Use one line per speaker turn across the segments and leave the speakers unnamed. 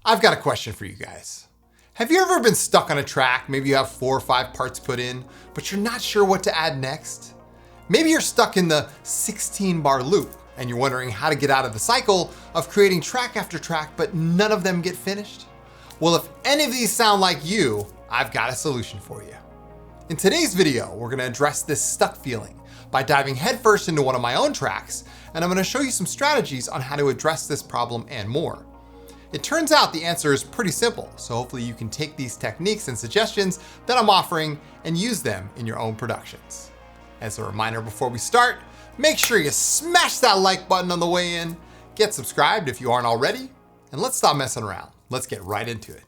I've got a question for you guys. Have you ever been stuck on a track? Maybe you have 4 or 5 parts put in, but you're not sure what to add next. Maybe you're stuck in the 16-bar loop and you're wondering how to get out of the cycle of creating track after track, but none of them get finished. Well, if any of these sound like you, I've got a solution for you. In today's video, we're gonna address this stuck feeling by diving headfirst into one of my own tracks, and I'm gonna show you some strategies on how to address this problem and more. It turns out the answer is pretty simple, so hopefully you can take these techniques and suggestions that I'm offering and use them in your own productions. As a reminder before we start, make sure you smash that like button on the way in, get subscribed if you aren't already, and let's stop messing around. Let's get right into it.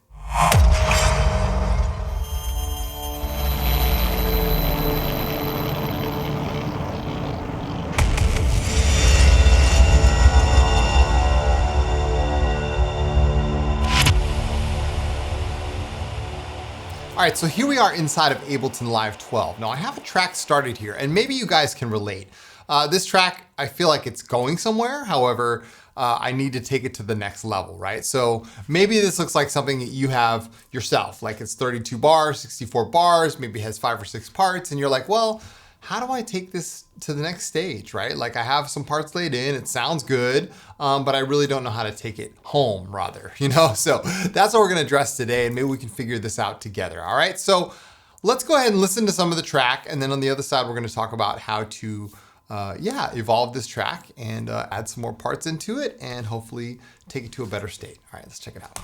All right, so here we are inside of Ableton Live 12. Now I have a track started here, and maybe you guys can relate. This track, I feel like it's going somewhere. However, I need to take it to the next level, right? So maybe this looks like something that you have yourself, like it's 32 bars, 64 bars, maybe it has 5 or 6 parts, and you're like, well, how do I take this to the next stage, right? Like I have some parts laid in, it sounds good, but I really don't know how to take it home rather, you know? So that's what we're gonna address today, and maybe we can figure this out together, all right? So let's go ahead and listen to some of the track, and then on the other side, we're gonna talk about how to evolve this track and add some more parts into it and hopefully take it to a better state. All right, let's check it out.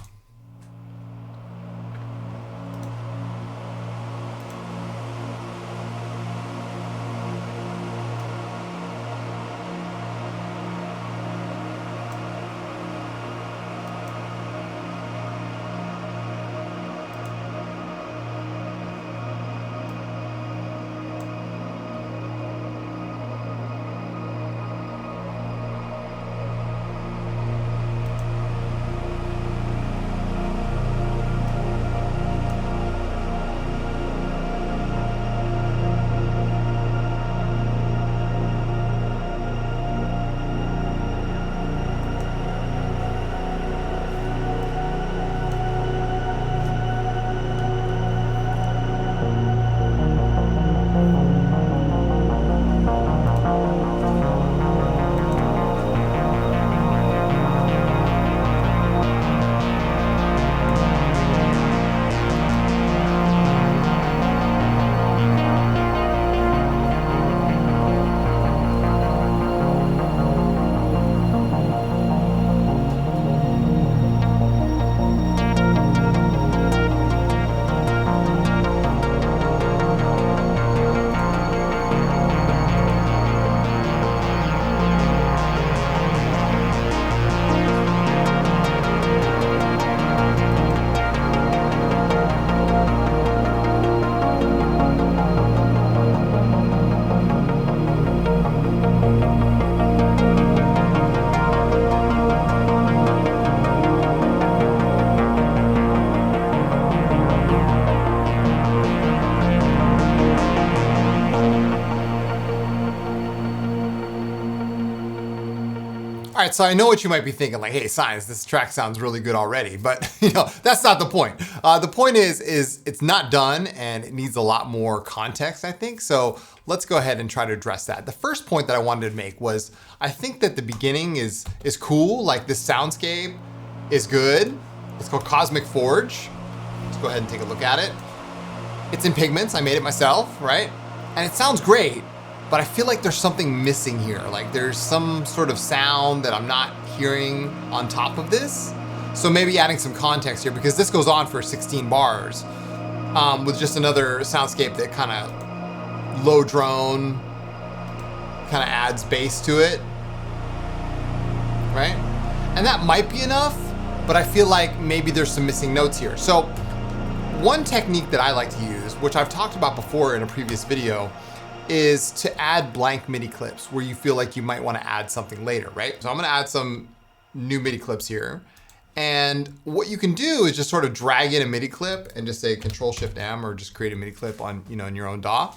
All right, so I know what you might be thinking, like, hey, Science, this track sounds really good already, but you know, that's not the point. The point is it's not done and it needs a lot more context, I think. So let's go ahead and try to address that. The first point that I wanted to make was, I think that the beginning is cool, like this soundscape is good. It's called Cosmic Forge. Let's go ahead and take a look at it. It's in Pigments, I made it myself, right? And it sounds great, but I feel like there's something missing here. Like there's some sort of sound that I'm not hearing on top of this. So maybe adding some context here, because this goes on for 16 bars with just another soundscape that kind of low drone, kind of adds bass to it, right? And that might be enough, but I feel like maybe there's some missing notes here. So one technique that I like to use, which I've talked about before in a previous video, is to add blank MIDI clips where you feel like you might want to add something later, right? So I'm gonna add some new MIDI clips here. And what you can do is just sort of drag in a MIDI clip and just say Control-Shift-M or just create a MIDI clip on, in your own DAW.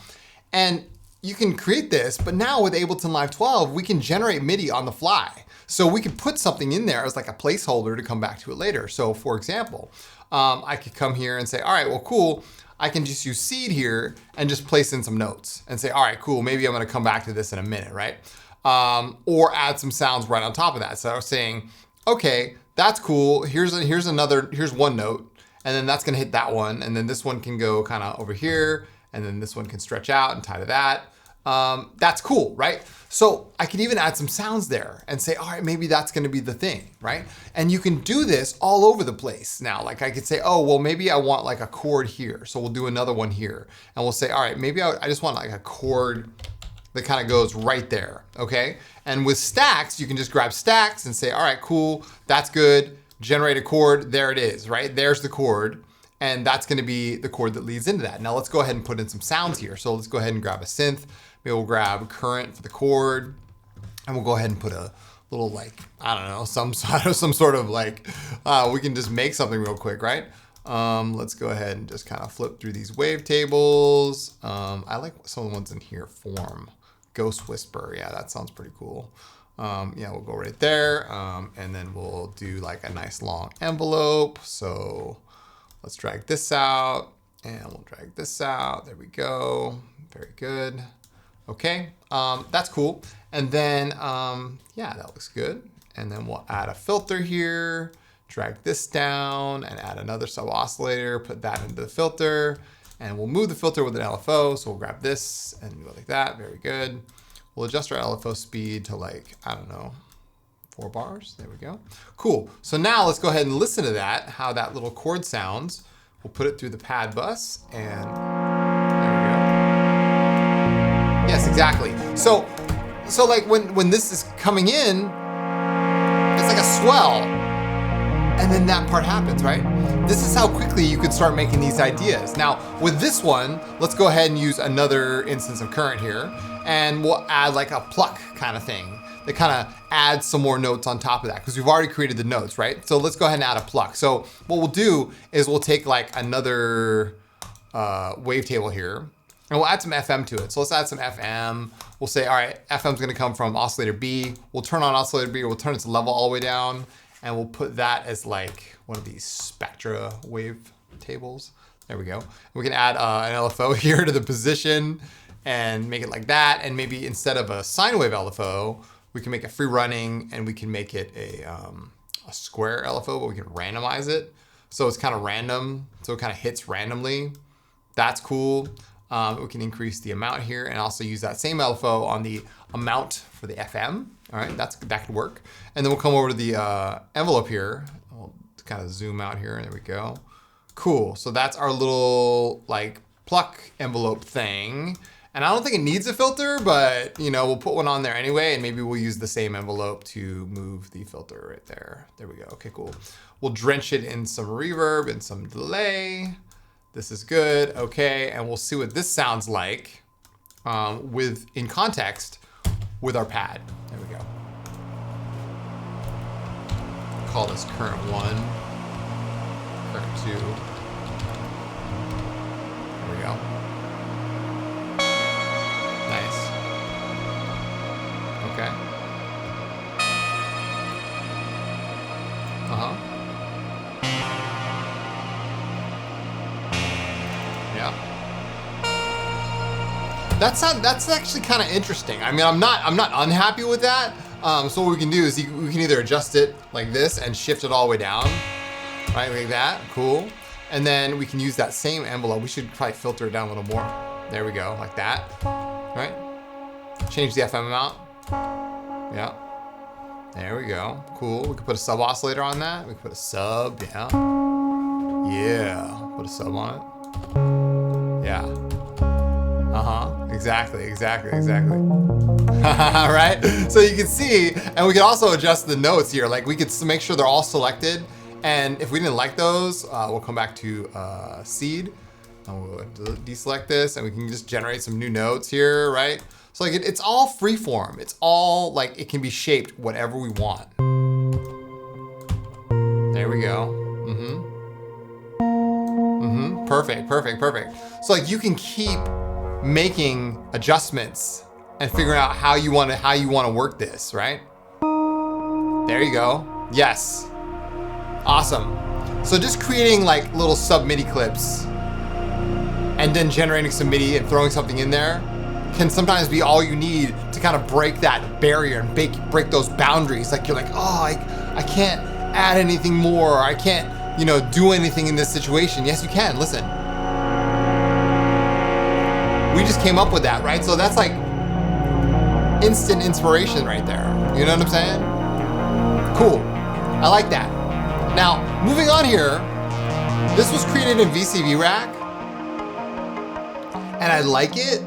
And you can create this, but now with Ableton Live 12, we can generate MIDI on the fly. So we could put something in there as like a placeholder to come back to it later. So for example, I could come here and say, all right, well, cool. I can just use seed here and just place in some notes and say, all right, cool. Maybe I'm gonna come back to this in a minute, right? Or add some sounds right on top of that. So I was saying, okay, that's cool. Here's one note, and then that's gonna hit that one. And then this one can go kind of over here, and then this one can stretch out and tie to that. That's cool, right? So I could even add some sounds there and say, all right, maybe that's gonna be the thing, right? And you can do this all over the place now. Like I could say, oh, well, maybe I want like a chord here. So we'll do another one here. And we'll say, all right, maybe I just want like a chord that kind of goes right there, okay? And with stacks, you can just grab stacks and say, all right, cool, that's good. Generate a chord, there it is, right? There's the chord. And that's gonna be the chord that leads into that. Now let's go ahead and put in some sounds here. So let's go ahead and grab a synth. Maybe we'll grab current for the chord, and we'll go ahead and put a little like, I don't know, some sort of like, we can just make something real quick, right? Let's go ahead and just kind of flip through these wavetables. I like some of the ones in here, form, ghost whisper. Yeah, that sounds pretty cool. Yeah, we'll go right there. And then we'll do like a nice long envelope. So let's drag this out and we'll drag this out. There we go. Very good. Okay, that's cool. And then, yeah, that looks good. And then we'll add a filter here, drag this down and add another sub oscillator, put that into the filter, and we'll move the filter with an LFO. So we'll grab this and go like that, very good. We'll adjust our LFO speed to like, I don't know, 4 bars, there we go. Cool, so now let's go ahead and listen to that, how that little chord sounds. We'll put it through the pad bus and there we go. Yes, exactly. So like when this is coming in, it's like a swell, and then that part happens, right? This is how quickly you could start making these ideas. Now, with this one, let's go ahead and use another instance of current here, and we'll add like a pluck kind of thing that kind of adds some more notes on top of that, because we've already created the notes, right? So let's go ahead and add a pluck. So what we'll do is we'll take like another wavetable here, and we'll add some FM to it. So let's add some FM. We'll say, all right, FM's gonna come from oscillator B. We'll turn on oscillator B, or we'll turn its level all the way down, and we'll put that as like one of these spectra wave tables. There we go. We can add an LFO here to the position and make it like that. And maybe instead of a sine wave LFO, we can make it free running, and we can make it a square LFO, but we can randomize it. So it's kind of random. So it kind of hits randomly. That's cool. We can increase the amount here and also use that same LFO on the amount for the FM. All right, that could work. And then we'll come over to the envelope here. We'll kind of zoom out here. There we go. Cool. So that's our little like pluck envelope thing. And I don't think it needs a filter, but you know, we'll put one on there anyway, and maybe we'll use the same envelope to move the filter right there. There we go. Okay, cool. We'll drench it in some reverb and some delay. This is good, okay, and we'll see what this sounds like in context with our pad. There we go. Call this current 1, current 2. There we go. Nice. Okay. Uh-huh. Yeah. That's actually kind of interesting. I mean, I'm not unhappy with that. So what we can do is we can either adjust it like this and shift it all the way down, right, like that. Cool. And then we can use that same envelope. We should probably filter it down a little more. There we go, like that. All right. Change the FM amount. Yeah. There we go. Cool. We can put a sub oscillator on that. We can put a sub. Yeah. Yeah. Put a sub on it. Yeah. Uh-huh. Exactly. Right? So you can see, and we can also adjust the notes here. Like we could make sure they're all selected. And if we didn't like those, we'll come back to seed. And we'll deselect this, and we can just generate some new notes here, right? So like it's all freeform. It's all like it can be shaped whatever we want. There we go. Perfect. So like you can keep making adjustments and figuring out how you want to work this, right? There you go. Yes. Awesome. So just creating like little sub MIDI clips and then generating some MIDI and throwing something in there can sometimes be all you need to kind of break that barrier and break those boundaries. Like you're like, oh, I can't add anything more. I can't, you know, do anything in this situation. Yes, you can. Listen. We just came up with that, right? So that's like instant inspiration right there. You know what I'm saying? Cool. I like that. Now, moving on here, this was created in VCV Rack, and I like it,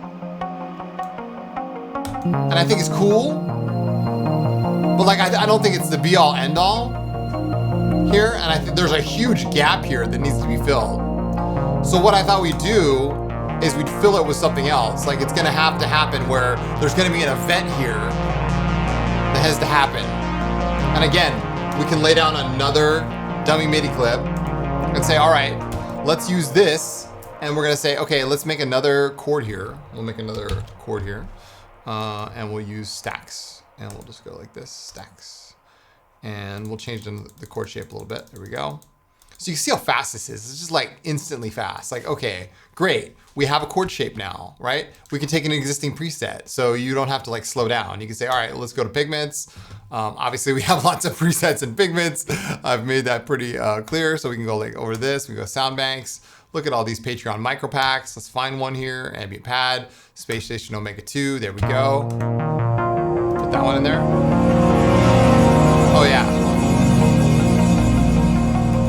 and I think it's cool, but like I don't think it's the be-all, end-all here, and I think there's a huge gap here that needs to be filled. So what I thought we'd do is we'd fill it with something else. Like it's gonna have to happen where there's gonna be an event here that has to happen. And again, we can lay down another dummy MIDI clip and say, all right, let's use this. And we're gonna say, okay, let's make another chord here. We'll make another chord here. And we'll use stacks. And we'll just go like this, stacks. And we'll change the chord shape a little bit. There we go. So you can see how fast this is. It's just like instantly fast. Like, okay, great. We have a chord shape now, right? We can take an existing preset. So you don't have to like slow down. You can say, all right, let's go to pigments. Obviously we have lots of presets in pigments. I've made that pretty clear. So we can go like over this, we go sound banks. Look at all these Patreon micro packs. Let's find one here, Ambient pad, Space Station Omega 2, there we go. Put that one in there. Oh yeah.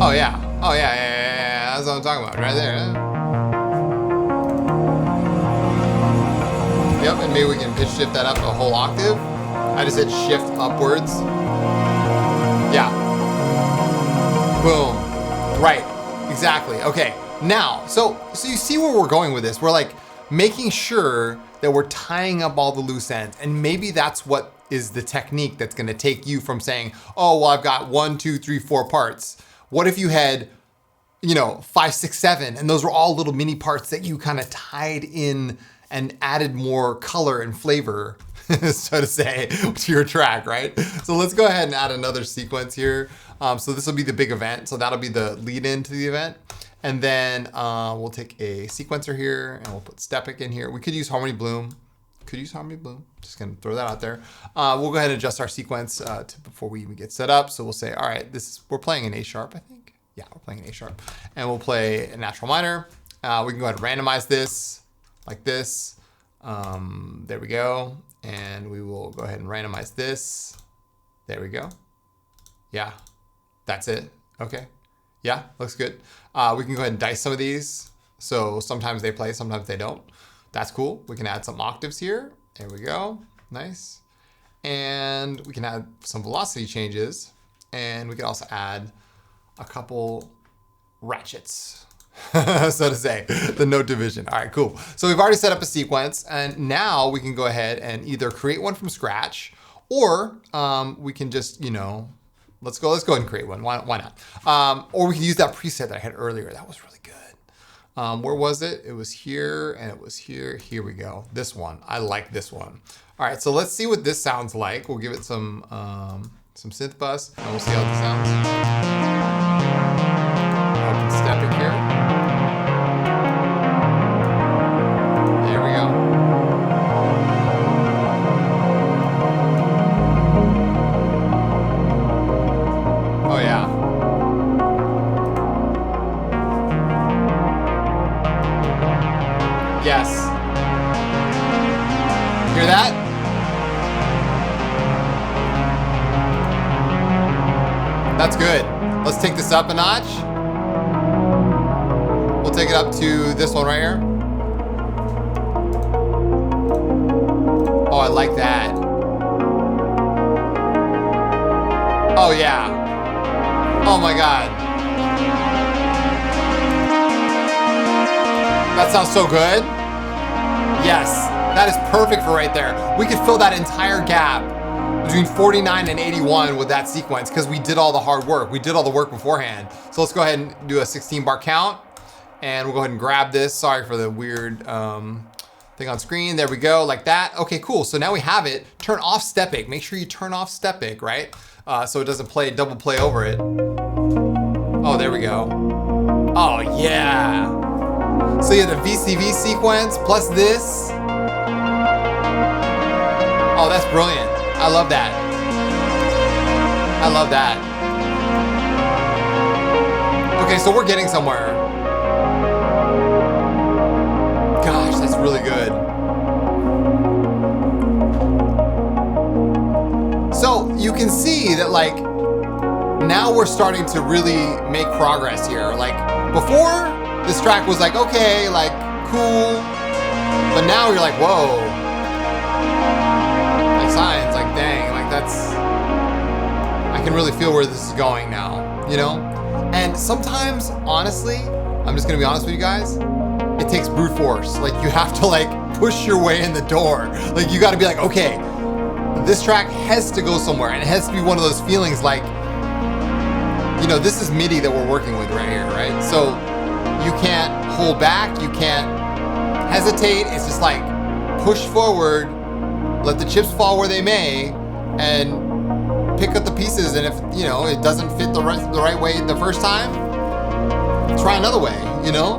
Oh yeah. Oh yeah. That's what I'm talking about, right there. Yep, and maybe we can pitch shift that up a whole octave. I just hit shift upwards. Yeah. Boom. Right. Exactly. Okay. Now, so you see where we're going with this. We're like making sure that we're tying up all the loose ends, and maybe that's what is the technique that's going to take you from saying, oh, well, I've got 1, 2, 3, 4 parts. What if you had, you know, 5, 6, 7, and those were all little mini parts that you kind of tied in and added more color and flavor, so to say, to your track, right? So let's go ahead and add another sequence here. So this will be the big event. So that'll be the lead in to the event. And then we'll take a sequencer here and we'll put Stepic in here. We could use Harmony Bloom. Just gonna throw that out there. We'll go ahead and adjust our sequence before we even get set up. So we'll say, all right, we're playing an A sharp, I think. Yeah, we're playing an A sharp. And we'll play a natural minor. We can go ahead and randomize this like this. There we go. And we will go ahead and randomize this. There we go. Yeah, that's it. Okay. Yeah, looks good. We can go ahead and dice some of these. So sometimes they play, sometimes they don't. That's cool. We can add some octaves here. There we go. Nice. And we can add some velocity changes. And we can also add a couple ratchets, so to say, the note division. All right, cool. So we've already set up a sequence, and now we can go ahead and either create one from scratch, or we can just, you know, let's go ahead and create one. Why not? Or we can use that preset that I had earlier. That was really good. Where was it? It was here and it was here. Here we go. This one. I like this one. All right, so let's see what this sounds like. We'll give it some synth bus and we'll see how this sounds. Open Stepic here. There we go. Oh yeah. Yes. Hear that? That's good. Let's take this up a notch. We'll take it up to this one right here. Oh, I like that. Oh yeah. Oh my God. That sounds so good. Yes, that is perfect for right there. We could fill that entire gap between 49 and 81 with that sequence because we did all the hard work. We did all the work beforehand. So let's go ahead and do a 16 bar count, and we'll go ahead and grab this. Sorry for the weird thing on screen. There we go, like that. Okay, cool. So now we have it. Turn off Stepic. Make sure you turn off Stepic, right? So it doesn't play double play over it. Oh, there we go. Oh yeah. So you have the VCV sequence plus this. Oh, that's brilliant. I love that. I love that. Okay, so we're getting somewhere. Gosh, that's really good. So you can see that like, now we're starting to really make progress here. Like before, this track was like, okay, like cool. But now you're like, whoa. Like science, like dang, like that's, I can really feel where this is going now, you know? And sometimes, honestly, I'm just gonna be honest with you guys, it takes brute force. Like you have to like push your way in the door. Like you gotta be like, okay, this track has to go somewhere, and it has to be one of those feelings like, you know, this is MIDI that we're working with right here, right? So you can't hold back, you can't hesitate. It's just like push forward, let the chips fall where they may, and pick up the pieces. And if, you know, it doesn't fit the right way the first time, try another way, you know?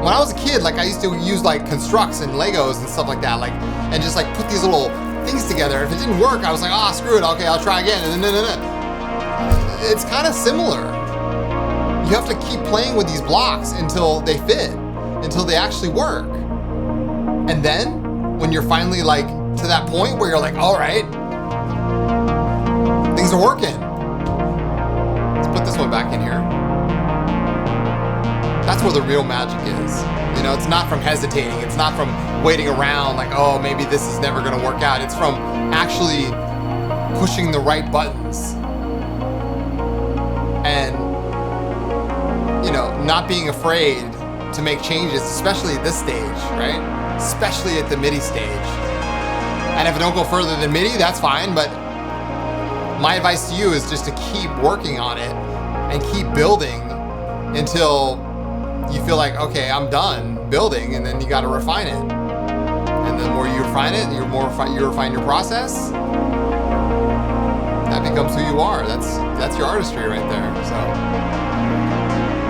When I was a kid, like I used to use like constructs and Legos and stuff like that, like, and just like put these little things together. If it didn't work, I was like, ah, screw it, okay, I'll try again, and then. It's kind of similar. You have to keep playing with these blocks until they fit, until they actually work. And then when you're finally like to that point where you're like, all right, things are working. Let's put this one back in here. That's where the real magic is. You know, it's not from hesitating. It's not from waiting around like, oh, maybe this is never gonna work out. It's from actually pushing the right buttons. And, you know, not being afraid to make changes, especially at this stage, right? Especially at the MIDI stage. And if it don't go further than MIDI, that's fine, but my advice to you is just to keep working on it and keep building until you feel like, okay, I'm done building, and then you got to refine it. And the more you refine it, you refine your process, that becomes who you are. That's your artistry right there. So,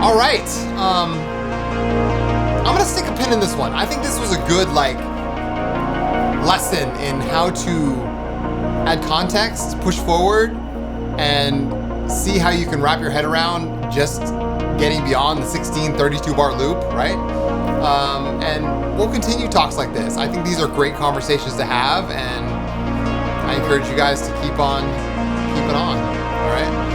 all right, I'm gonna stick a pin in this one. I think this was a good like lesson in how to add context, push forward, and see how you can wrap your head around just getting beyond the 16 32 bar loop, right? And we'll continue talks like this. I think these are great conversations to have, and I encourage you guys to keep on keeping on, all right?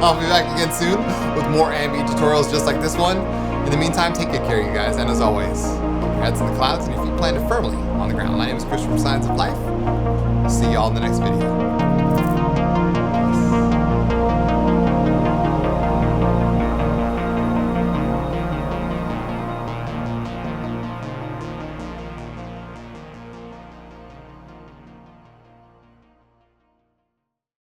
I'll be back again soon with more ambient tutorials just like this one. In the meantime, take good care, you guys, and as always, keep your heads in the clouds and your feet planted firmly on the ground. My name is Chris from Science of Life. I'll see you all in the next video.